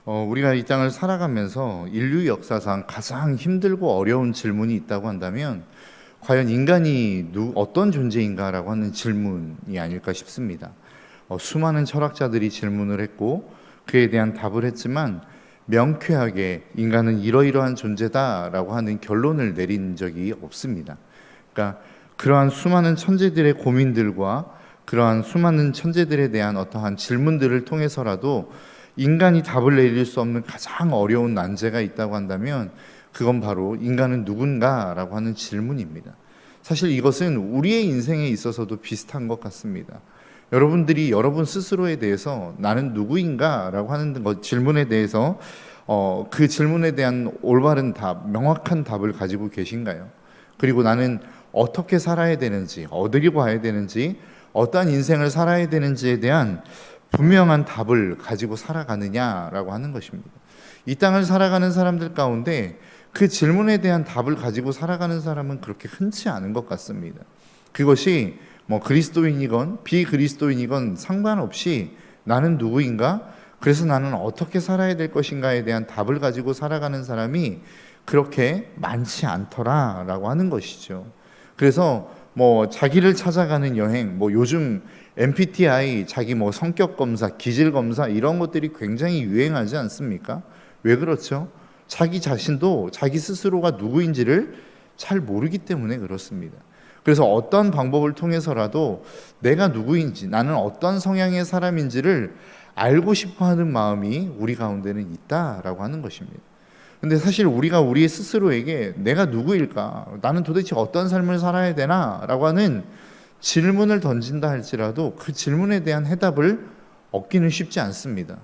우리가 이 땅을 살아가면서 인류 역사상 가장 힘들고 어려운 질문이 있다고 한다면 과연 인간이 어떤 존재인가라고 하는 질문이 아닐까 싶습니다. 수많은 철학자들이 질문을 했고 그에 대한 답을 했지만 명쾌하게 인간은 이러이러한 존재다라고 하는 결론을 내린 적이 없습니다. 그러니까 그러한 수많은 천재들의 고민들과 그러한 수많은 천재들에 대한 어떠한 질문들을 통해서라도 인간이 답을 내릴 수 없는 가장 어려운 난제가 있다고 한다면 그건 바로 인간은 누군가라고 하는 질문입니다. 사실 이것은 우리의 인생에 있어서도 비슷한 것 같습니다. 여러분들이 여러분 스스로에 대해서 나는 누구인가라고 하는 질문에 대해서 그 질문에 대한 올바른 답, 명확한 답을 가지고 계신가요? 그리고 나는 어떻게 살아야 되는지, 어디로 가야 되는지, 어떠한 인생을 살아야 되는지에 대한 분명한 답을 가지고 살아가느냐라고 하는 것입니다. 이 땅을 살아가는 사람들 가운데 그 질문에 대한 답을 가지고 살아가는 사람은 그렇게 흔치 않은 것 같습니다. 그것이 그리스도인이건 비그리스도인이건 상관없이 나는 누구인가? 그래서 나는 어떻게 살아야 될 것인가에 대한 답을 가지고 살아가는 사람이 그렇게 많지 않더라라고 하는 것이죠. 그래서 자기를 찾아가는 여행, 요즘 MBTI, 자기 성격 검사, 기질 검사 이런 것들이 굉장히 유행하지 않습니까? 왜 그렇죠? 자기 자신도 자기 스스로가 누구인지를 잘 모르기 때문에 그렇습니다. 그래서 어떤 방법을 통해서라도 내가 누구인지, 나는 어떤 성향의 사람인지를 알고 싶어하는 마음이 우리 가운데는 있다라고 하는 것입니다. 근데 사실 우리가 우리 스스로에게 내가 누구일까? 나는 도대체 어떤 삶을 살아야 되나? 라고 하는 질문을 던진다 할지라도 그 질문에 대한 해답을 얻기는 쉽지 않습니다.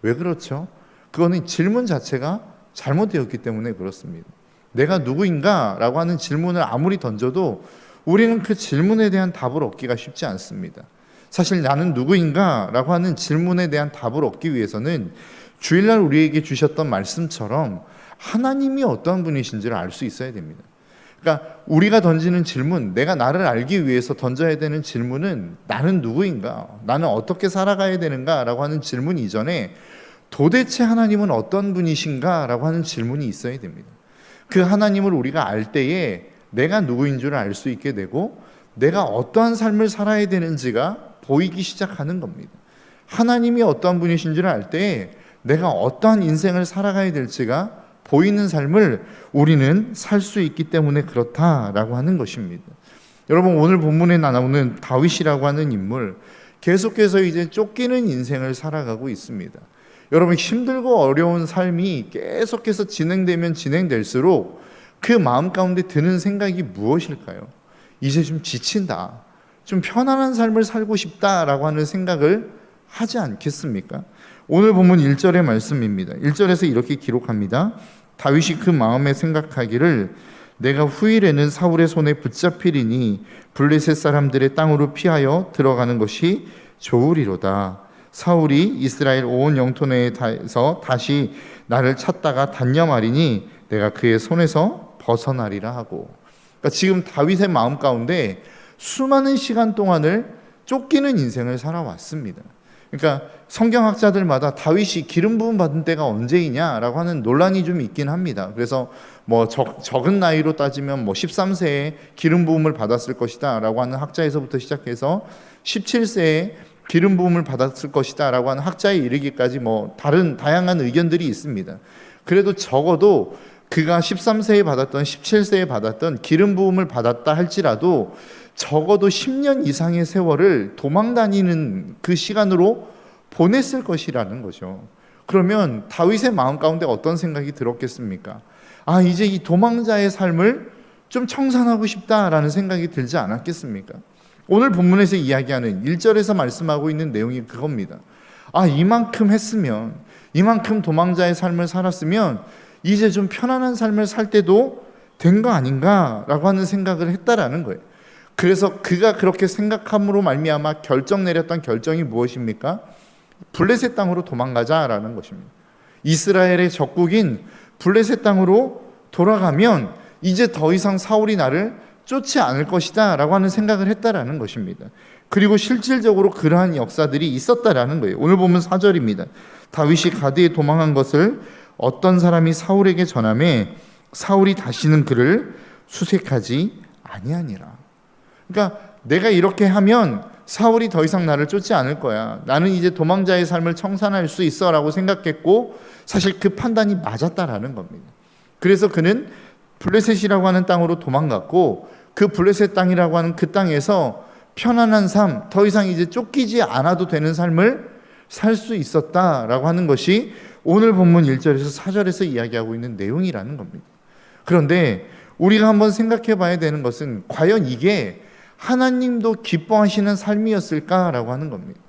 왜 그렇죠? 그거는 질문 자체가 잘못되었기 때문에 그렇습니다. 내가 누구인가? 라고 하는 질문을 아무리 던져도 우리는 그 질문에 대한 답을 얻기가 쉽지 않습니다. 사실 나는 누구인가? 라고 하는 질문에 대한 답을 얻기 위해서는 주일날 우리에게 주셨던 말씀처럼 하나님이 어떤 분이신지를 알 수 있어야 됩니다. 그러니까 우리가 던지는 질문, 내가 나를 알기 위해서 던져야 되는 질문은 나는 누구인가? 나는 어떻게 살아가야 되는가? 라고 하는 질문 이전에 도대체 하나님은 어떤 분이신가? 라고 하는 질문이 있어야 됩니다. 그 하나님을 우리가 알 때에 내가 누구인 줄 알 수 있게 되고 내가 어떠한 삶을 살아야 되는지가 보이기 시작하는 겁니다. 하나님이 어떠한 분이신 줄 알 때에 내가 어떠한 인생을 살아가야 될지가 보이는 삶을 우리는 살 수 있기 때문에 그렇다라고 하는 것입니다. 여러분, 오늘 본문에 나오는 다윗이라고 하는 인물, 계속해서 이제 쫓기는 인생을 살아가고 있습니다. 여러분, 힘들고 어려운 삶이 계속해서 진행되면 진행될수록 그 마음 가운데 드는 생각이 무엇일까요? 이제 좀 지친다, 좀 편안한 삶을 살고 싶다라고 하는 생각을 하지 않겠습니까? 오늘 본문 1절의 말씀입니다. 1절에서 이렇게 기록합니다. 다윗이 그 마음에 생각하기를 내가 후일에는 사울의 손에 붙잡히리니 블레셋 사람들의 땅으로 피하여 들어가는 것이 좋으리로다. 사울이 이스라엘 온 영토 내에서 다시 나를 찾다가 단념하리니 내가 그의 손에서 벗어나리라 하고. 그러니까 지금 다윗의 마음 가운데 수많은 시간 동안을 쫓기는 인생을 살아왔습니다. 그러니까 성경학자들마다 다윗이 기름 부음 받은 때가 언제이냐라고 하는 논란이 좀 있긴 합니다. 그래서 적은 나이로 따지면 13세에 기름 부음을 받았을 것이다라고 하는 학자에서부터 시작해서 17세에 기름 부음을 받았을 것이다라고 하는 학자에 이르기까지 다른 다양한 의견들이 있습니다. 그래도 적어도 그가 13세에 받았던 17세에 받았던 기름 부음을 받았다 할지라도 적어도 10년 이상의 세월을 도망 다니는 그 시간으로 보냈을 것이라는 거죠. 그러면 다윗의 마음 가운데 어떤 생각이 들었겠습니까? 이제 이 도망자의 삶을 좀 청산하고 싶다라는 생각이 들지 않았겠습니까? 오늘 본문에서 이야기하는 1절에서 말씀하고 있는 내용이 그겁니다. 이만큼 했으면, 이만큼 도망자의 삶을 살았으면 이제 좀 편안한 삶을 살 때도 된 거 아닌가라고 하는 생각을 했다라는 거예요. 그래서 그가 그렇게 생각함으로 말미암아 내렸던 결정이 무엇입니까? 블레셋 땅으로 도망가자라는 것입니다. 이스라엘의 적국인 블레셋 땅으로 돌아가면 이제 더 이상 사울이 나를 쫓지 않을 것이다 라고 하는 생각을 했다라는 것입니다. 그리고 실질적으로 그러한 역사들이 있었다라는 거예요. 오늘 보면 4절입니다. 다윗이 가드에 도망한 것을 어떤 사람이 사울에게 전하매 사울이 다시는 그를 수색하지 아니하니라. 그러니까 내가 이렇게 하면 사울이 더 이상 나를 쫓지 않을 거야. 나는 이제 도망자의 삶을 청산할 수 있어 라고 생각했고, 사실 그 판단이 맞았다라는 겁니다. 그래서 그는 블레셋이라고 하는 땅으로 도망갔고, 그 블레셋 땅이라고 하는 그 땅에서 편안한 삶, 더 이상 이제 쫓기지 않아도 되는 삶을 살 수 있었다라고 하는 것이 오늘 본문 1절에서 4절에서 이야기하고 있는 내용이라는 겁니다. 그런데 우리가 한번 생각해 봐야 되는 것은 과연 이게 하나님도 기뻐하시는 삶이었을까라고 하는 겁니다.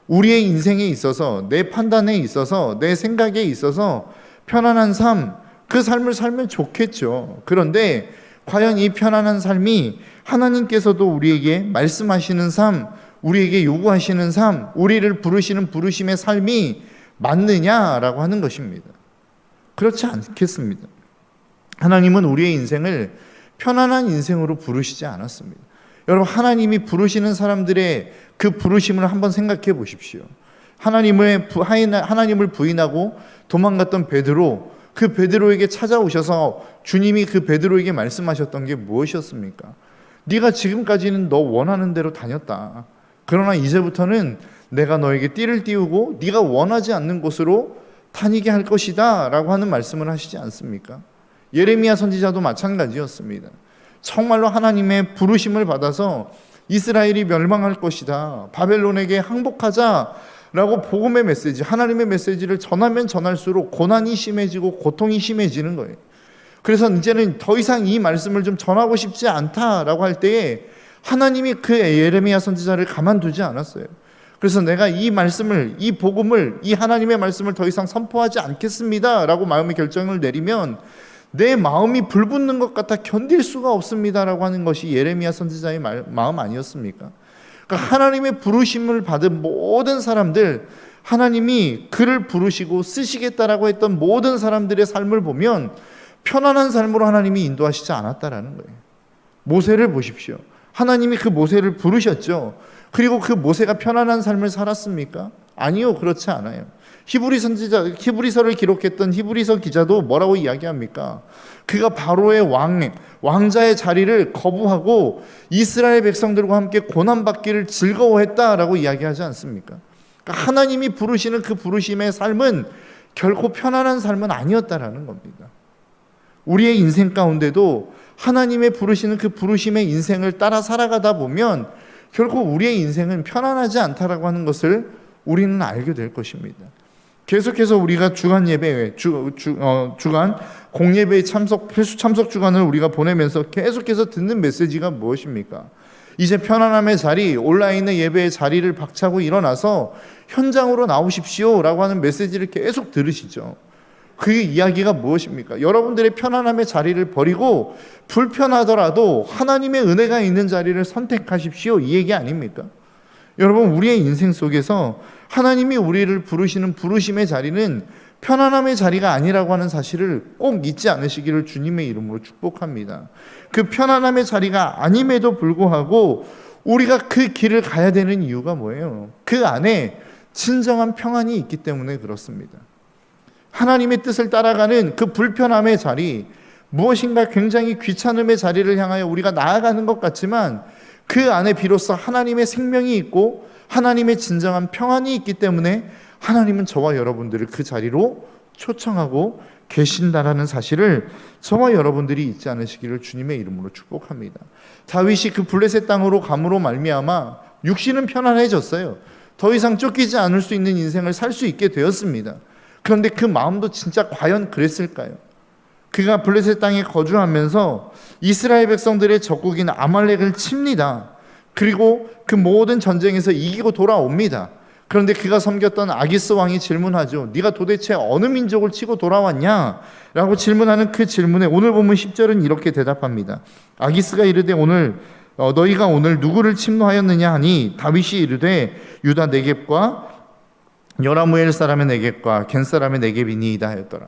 우리의 인생에 있어서, 내 판단에 있어서, 내 생각에 있어서 편안한 삶, 그 삶을 살면 좋겠죠. 그런데 과연 이 편안한 삶이 하나님께서도 우리에게 말씀하시는 삶, 우리에게 요구하시는 삶, 우리를 부르시는 부르심의 삶이 맞느냐라고 하는 것입니다. 그렇지 않겠습니다. 하나님은 우리의 인생을 편안한 인생으로 부르시지 않았습니다. 여러분, 하나님이 부르시는 사람들의 그 부르심을 한번 생각해 보십시오. 하나님을 부인하고 도망갔던 베드로, 그 베드로에게 찾아오셔서 주님이 그 베드로에게 말씀하셨던 게 무엇이었습니까? 네가 지금까지는 너 원하는 대로 다녔다. 그러나 이제부터는 내가 너에게 띠를 띄우고 네가 원하지 않는 곳으로 다니게 할 것이다 라고 하는 말씀을 하시지 않습니까? 예레미야 선지자도 마찬가지였습니다. 정말로 하나님의 부르심을 받아서 이스라엘이 멸망할 것이다, 바벨론에게 항복하자 라고 복음의 메시지, 하나님의 메시지를 전하면 전할수록 고난이 심해지고 고통이 심해지는 거예요. 그래서 이제는 더 이상 이 말씀을 좀 전하고 싶지 않다라고 할 때에 하나님이 그 예레미야 선지자를 가만두지 않았어요. 그래서 내가 이 말씀을, 이 복음을, 이 하나님의 말씀을 더 이상 선포하지 않겠습니다 라고 마음의 결정을 내리면 내 마음이 불붙는 것 같아 견딜 수가 없습니다 라고 하는 것이 예레미야 선지자의 마음 아니었습니까? 그러니까 하나님의 부르심을 받은 모든 사람들, 하나님이 그를 부르시고 쓰시겠다라고 했던 모든 사람들의 삶을 보면 편안한 삶으로 하나님이 인도하시지 않았다라는 거예요. 모세를 보십시오. 하나님이 그 모세를 부르셨죠. 그리고 그 모세가 편안한 삶을 살았습니까? 아니요, 그렇지 않아요. 히브리서를 기록했던 히브리서 기자도 뭐라고 이야기합니까? 그가 바로의 왕자의 자리를 거부하고 이스라엘 백성들과 함께 고난받기를 즐거워했다라고 이야기하지 않습니까? 그러니까 하나님이 부르시는 그 부르심의 삶은 결코 편안한 삶은 아니었다라는 겁니다. 우리의 인생 가운데도 하나님의 부르시는 그 부르심의 인생을 따라 살아가다 보면 결국 우리의 인생은 편안하지 않다라고 하는 것을 우리는 알게 될 것입니다. 계속해서 우리가 주간 예배, 주간 공예배의 필수 참석 주간을 우리가 보내면서 계속해서 듣는 메시지가 무엇입니까? 이제 편안함의 자리, 온라인의 예배의 자리를 박차고 일어나서 현장으로 나오십시오라고 하는 메시지를 계속 들으시죠. 그 이야기가 무엇입니까? 여러분들의 편안함의 자리를 버리고 불편하더라도 하나님의 은혜가 있는 자리를 선택하십시오, 이 얘기 아닙니까? 여러분, 우리의 인생 속에서 하나님이 우리를 부르시는 부르심의 자리는 편안함의 자리가 아니라고 하는 사실을 꼭 잊지 않으시기를 주님의 이름으로 축복합니다. 그 편안함의 자리가 아님에도 불구하고 우리가 그 길을 가야 되는 이유가 뭐예요? 그 안에 진정한 평안이 있기 때문에 그렇습니다. 하나님의 뜻을 따라가는 그 불편함의 자리, 무엇인가 굉장히 귀찮음의 자리를 향하여 우리가 나아가는 것 같지만 그 안에 비로소 하나님의 생명이 있고 하나님의 진정한 평안이 있기 때문에 하나님은 저와 여러분들을 그 자리로 초청하고 계신다라는 사실을 저와 여러분들이 잊지 않으시기를 주님의 이름으로 축복합니다. 다윗이 그 블레셋 땅으로 감으로 말미암아 육신은 편안해졌어요. 더 이상 쫓기지 않을 수 있는 인생을 살 수 있게 되었습니다. 그런데 그 마음도 진짜 과연 그랬을까요? 그가 블레셋 땅에 거주하면서 이스라엘 백성들의 적국인 아말렉을 칩니다. 그리고 그 모든 전쟁에서 이기고 돌아옵니다. 그런데 그가 섬겼던 아기스 왕이 질문하죠. 네가 도대체 어느 민족을 치고 돌아왔냐? 라고 질문하는 그 질문에 오늘 본문 10절은 이렇게 대답합니다. 아기스가 이르되 너희가 오늘 누구를 침노하였느냐 하니 다윗이 이르되 유다 네겝과 여라무엘 사람의 네겝과 겐 사람의 네겝이니이다 하였더라.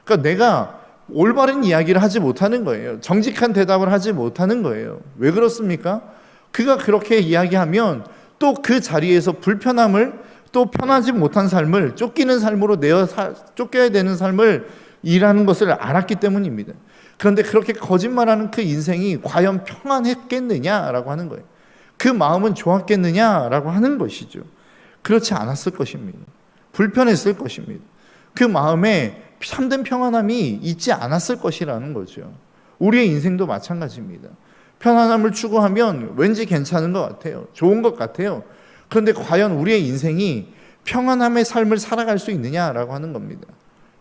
그러니까 내가 올바른 이야기를 하지 못하는 거예요. 정직한 대답을 하지 못하는 거예요. 왜 그렇습니까? 그가 그렇게 이야기하면 또 그 자리에서 불편함을, 또 편하지 못한 삶을, 쫓기는 삶으로 쫓겨야 되는 삶을 일하는 것을 알았기 때문입니다. 그런데 그렇게 거짓말하는 그 인생이 과연 평안했겠느냐라고 하는 거예요. 그 마음은 좋았겠느냐라고 하는 것이죠. 그렇지 않았을 것입니다. 불편했을 것입니다. 그 마음에 참된 평안함이 있지 않았을 것이라는 거죠. 우리의 인생도 마찬가지입니다. 편안함을 추구하면 왠지 괜찮은 것 같아요. 좋은 것 같아요. 그런데 과연 우리의 인생이 평안함의 삶을 살아갈 수 있느냐라고 하는 겁니다.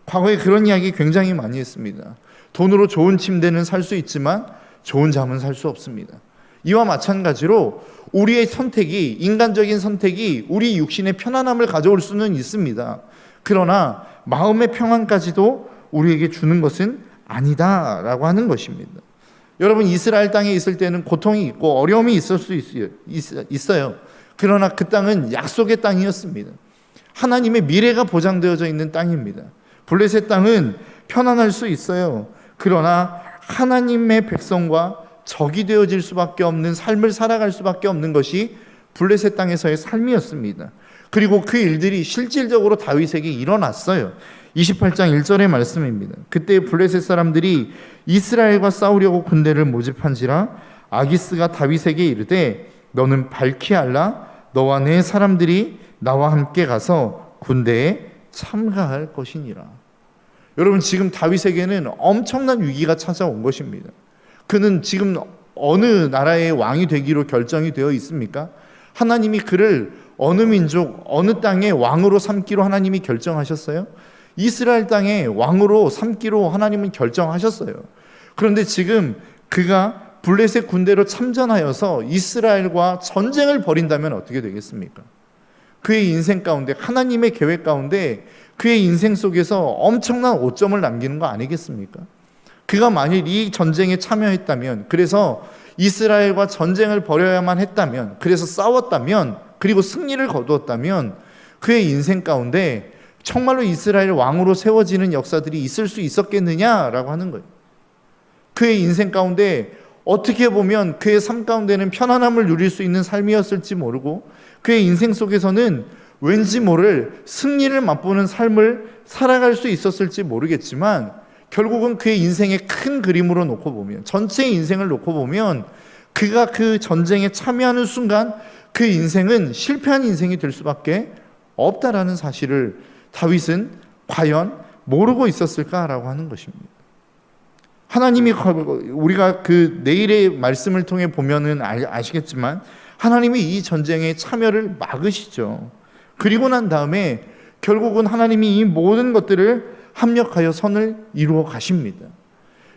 과거에 그런 이야기 굉장히 많이 했습니다. 돈으로 좋은 침대는 살 수 있지만 좋은 잠은 살 수 없습니다. 이와 마찬가지로 우리의 선택이, 인간적인 선택이 우리 육신의 편안함을 가져올 수는 있습니다. 그러나 마음의 평안까지도 우리에게 주는 것은 아니다라고 하는 것입니다. 여러분, 이스라엘 땅에 있을 때는 고통이 있고 어려움이 있을 수 있어요. 그러나 그 땅은 약속의 땅이었습니다. 하나님의 미래가 보장되어져 있는 땅입니다. 블레셋 땅은 편안할 수 있어요. 그러나 하나님의 백성과 적이 되어질 수밖에 없는 삶을 살아갈 수밖에 없는 것이 블레셋 땅에서의 삶이었습니다. 그리고 그 일들이 실질적으로 다윗에게 일어났어요. 28장 1절의 말씀입니다. 그때 블레셋 사람들이 이스라엘과 싸우려고 군대를 모집한지라 아기스가 다윗에게 이르되 너는 밝히 알라 너와 내 사람들이 나와 함께 가서 군대에 참가할 것이니라. 여러분, 지금 다윗에게는 엄청난 위기가 찾아온 것입니다. 그는 지금 어느 나라의 왕이 되기로 결정이 되어 있습니까? 하나님이 그를 어느 민족, 어느 땅의 왕으로 삼기로 하나님이 결정하셨어요? 이스라엘 땅의 왕으로 삼기로 하나님은 결정하셨어요. 그런데 지금 그가 블레셋 군대로 참전하여서 이스라엘과 전쟁을 벌인다면 어떻게 되겠습니까? 그의 인생 가운데, 하나님의 계획 가운데 그의 인생 속에서 엄청난 오점을 남기는 거 아니겠습니까? 그가 만일 이 전쟁에 참여했다면, 그래서 이스라엘과 전쟁을 벌여야만 했다면, 그래서 싸웠다면, 그리고 승리를 거두었다면 그의 인생 가운데 정말로 이스라엘 왕으로 세워지는 역사들이 있을 수 있었겠느냐라고 하는 거예요. 그의 인생 가운데 어떻게 보면 그의 삶 가운데는 편안함을 누릴 수 있는 삶이었을지 모르고 그의 인생 속에서는 왠지 모를 승리를 맛보는 삶을 살아갈 수 있었을지 모르겠지만 결국은 그의 인생의 큰 그림으로 놓고 보면, 전체 인생을 놓고 보면 그가 그 전쟁에 참여하는 순간 그 인생은 실패한 인생이 될 수밖에 없다라는 사실을 다윗은 과연 모르고 있었을까라고 하는 것입니다. 하나님이, 우리가 그 내일의 말씀을 통해 보면은 아시겠지만 하나님이 이 전쟁에 참여를 막으시죠. 그리고 난 다음에 결국은 하나님이 이 모든 것들을 합력하여 선을 이루어 가십니다.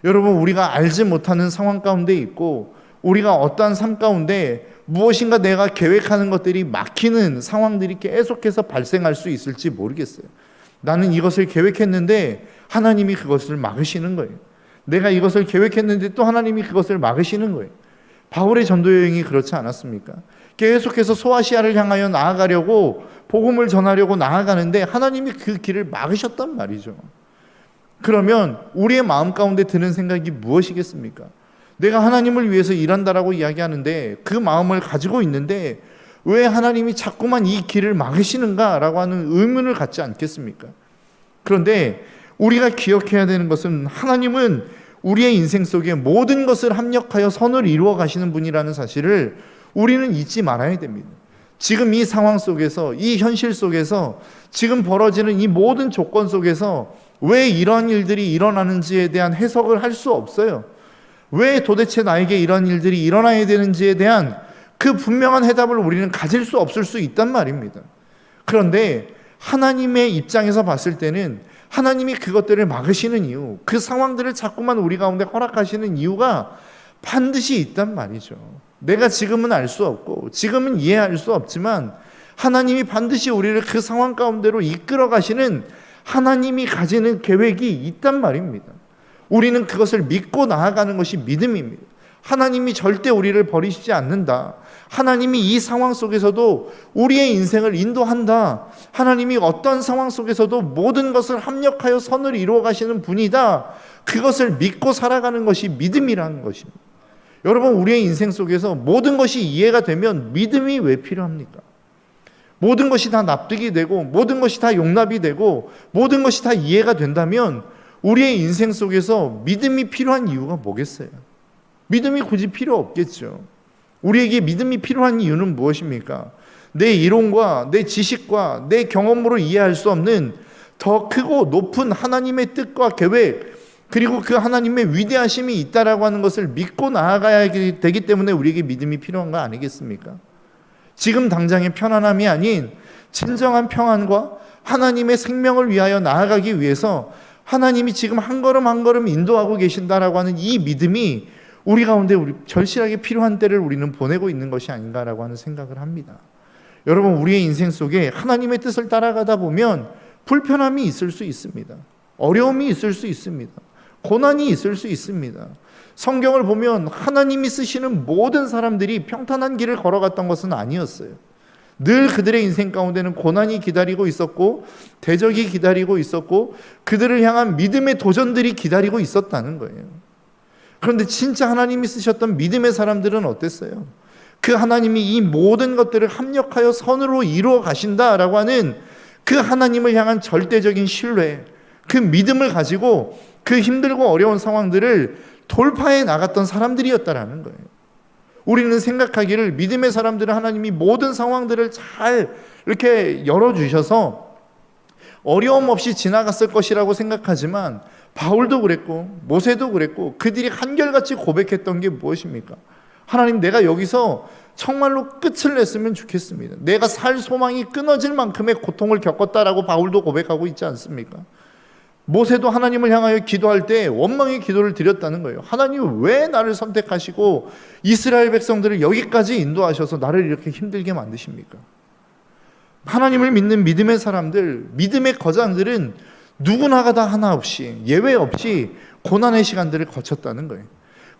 여러분, 우리가 알지 못하는 상황 가운데 있고 우리가 어떠한 삶 가운데 무엇인가 내가 계획하는 것들이 막히는 상황들이 계속해서 발생할 수 있을지 모르겠어요. 나는 이것을 계획했는데 하나님이 그것을 막으시는 거예요. 내가 이것을 계획했는데 또 하나님이 그것을 막으시는 거예요. 바울의 전도 여행이 그렇지 않았습니까? 계속해서 소아시아를 향하여 나아가려고, 복음을 전하려고 나아가는데 하나님이 그 길을 막으셨단 말이죠. 그러면 우리의 마음 가운데 드는 생각이 무엇이겠습니까? 내가 하나님을 위해서 일한다라고 이야기하는데 그 마음을 가지고 있는데 왜 하나님이 자꾸만 이 길을 막으시는가라고 하는 의문을 갖지 않겠습니까? 그런데 우리가 기억해야 되는 것은 하나님은 우리의 인생 속에 모든 것을 합력하여 선을 이루어 가시는 분이라는 사실을 우리는 잊지 말아야 됩니다. 지금 이 상황 속에서, 이 현실 속에서, 지금 벌어지는 이 모든 조건 속에서 왜 이런 일들이 일어나는지에 대한 해석을 할 수 없어요. 왜 도대체 나에게 이런 일들이 일어나야 되는지에 대한 그 분명한 해답을 우리는 가질 수 없을 수 있단 말입니다. 그런데 하나님의 입장에서 봤을 때는 하나님이 그것들을 막으시는 이유, 그 상황들을 자꾸만 우리 가운데 허락하시는 이유가 반드시 있단 말이죠. 내가 지금은 알 수 없고 지금은 이해할 수 없지만 하나님이 반드시 우리를 그 상황 가운데로 이끌어 가시는 하나님이 가지는 계획이 있단 말입니다. 우리는 그것을 믿고 나아가는 것이 믿음입니다. 하나님이 절대 우리를 버리시지 않는다. 하나님이 이 상황 속에서도 우리의 인생을 인도한다. 하나님이 어떤 상황 속에서도 모든 것을 합력하여 선을 이루어 가시는 분이다. 그것을 믿고 살아가는 것이 믿음이라는 것입니다. 여러분, 우리의 인생 속에서 모든 것이 이해가 되면 믿음이 왜 필요합니까? 모든 것이 다 납득이 되고 모든 것이 다 용납이 되고 모든 것이 다 이해가 된다면 우리의 인생 속에서 믿음이 필요한 이유가 뭐겠어요? 믿음이 굳이 필요 없겠죠. 우리에게 믿음이 필요한 이유는 무엇입니까? 내 이론과 내 지식과 내 경험으로 이해할 수 없는 더 크고 높은 하나님의 뜻과 계획, 그리고 그 하나님의 위대하심이 있다라고 하는 것을 믿고 나아가야 되기 때문에 우리에게 믿음이 필요한 거 아니겠습니까? 지금 당장의 편안함이 아닌 진정한 평안과 하나님의 생명을 위하여 나아가기 위해서 하나님이 지금 한 걸음 한 걸음 인도하고 계신다라고 하는 이 믿음이 우리 가운데 절실하게 필요한 때를 우리는 보내고 있는 것이 아닌가라고 하는 생각을 합니다. 여러분, 우리의 인생 속에 하나님의 뜻을 따라가다 보면 불편함이 있을 수 있습니다. 어려움이 있을 수 있습니다. 고난이 있을 수 있습니다. 성경을 보면 하나님이 쓰시는 모든 사람들이 평탄한 길을 걸어갔던 것은 아니었어요. 늘 그들의 인생 가운데는 고난이 기다리고 있었고 대적이 기다리고 있었고 그들을 향한 믿음의 도전들이 기다리고 있었다는 거예요. 그런데 진짜 하나님이 쓰셨던 믿음의 사람들은 어땠어요? 그 하나님이 이 모든 것들을 합력하여 선으로 이루어 가신다라고 하는 그 하나님을 향한 절대적인 신뢰, 그 믿음을 가지고 그 힘들고 어려운 상황들을 돌파해 나갔던 사람들이었다라는 거예요. 우리는 생각하기를 믿음의 사람들은 하나님이 모든 상황들을 잘 이렇게 열어주셔서 어려움 없이 지나갔을 것이라고 생각하지만 바울도 그랬고 모세도 그랬고 그들이 한결같이 고백했던 게 무엇입니까? 하나님, 내가 여기서 정말로 끝을 냈으면 좋겠습니다. 내가 살 소망이 끊어질 만큼의 고통을 겪었다라고 바울도 고백하고 있지 않습니까? 모세도 하나님을 향하여 기도할 때 원망의 기도를 드렸다는 거예요. 하나님, 왜 나를 선택하시고 이스라엘 백성들을 여기까지 인도하셔서 나를 이렇게 힘들게 만드십니까? 하나님을 믿는 믿음의 사람들, 믿음의 거장들은 누구나가 다 하나 없이, 예외 없이 고난의 시간들을 거쳤다는 거예요.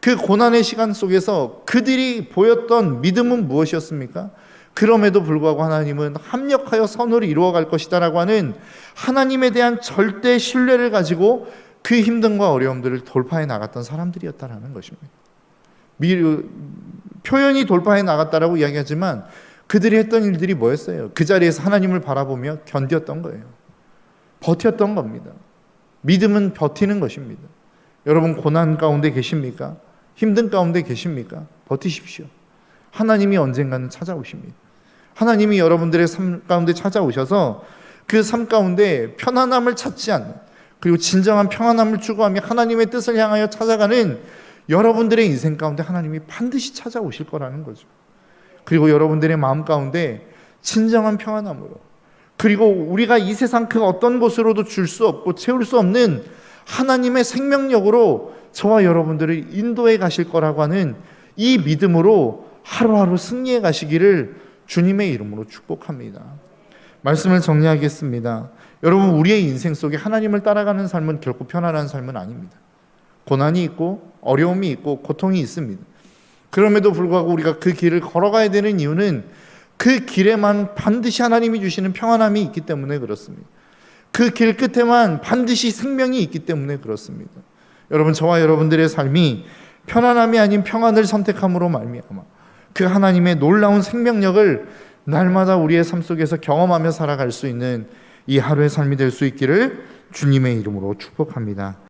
그 고난의 시간 속에서 그들이 보였던 믿음은 무엇이었습니까? 그럼에도 불구하고 하나님은 합력하여 선을 이루어갈 것이다 라고 하는 하나님에 대한 절대 신뢰를 가지고 그 힘듦과 어려움들을 돌파해 나갔던 사람들이었다는 것입니다. 표현이 돌파해 나갔다라고 이야기하지만 그들이 했던 일들이 뭐였어요? 그 자리에서 하나님을 바라보며 견뎠던 거예요. 버텼던 겁니다. 믿음은 버티는 것입니다. 여러분, 고난 가운데 계십니까? 힘든 가운데 계십니까? 버티십시오. 하나님이 언젠가는 찾아오십니다. 하나님이 여러분들의 삶 가운데 찾아오셔서 그 삶 가운데 편안함을 찾지 않는, 그리고 진정한 평안함을 추구하며 하나님의 뜻을 향하여 찾아가는 여러분들의 인생 가운데 하나님이 반드시 찾아오실 거라는 거죠. 그리고 여러분들의 마음 가운데 진정한 평안함으로, 그리고 우리가 이 세상 그 어떤 곳으로도 줄 수 없고 채울 수 없는 하나님의 생명력으로 저와 여러분들을 인도해 가실 거라고 하는 이 믿음으로 하루하루 승리해 가시기를 주님의 이름으로 축복합니다. 말씀을 정리하겠습니다. 여러분, 우리의 인생 속에 하나님을 따라가는 삶은 결코 편안한 삶은 아닙니다. 고난이 있고 어려움이 있고 고통이 있습니다. 그럼에도 불구하고 우리가 그 길을 걸어가야 되는 이유는 그 길에만 반드시 하나님이 주시는 평안함이 있기 때문에 그렇습니다. 그 길 끝에만 반드시 생명이 있기 때문에 그렇습니다. 여러분, 저와 여러분들의 삶이 편안함이 아닌 평안을 선택함으로 말미암아 그 하나님의 놀라운 생명력을 날마다 우리의 삶 속에서 경험하며 살아갈 수 있는 이 하루의 삶이 될 수 있기를 주님의 이름으로 축복합니다.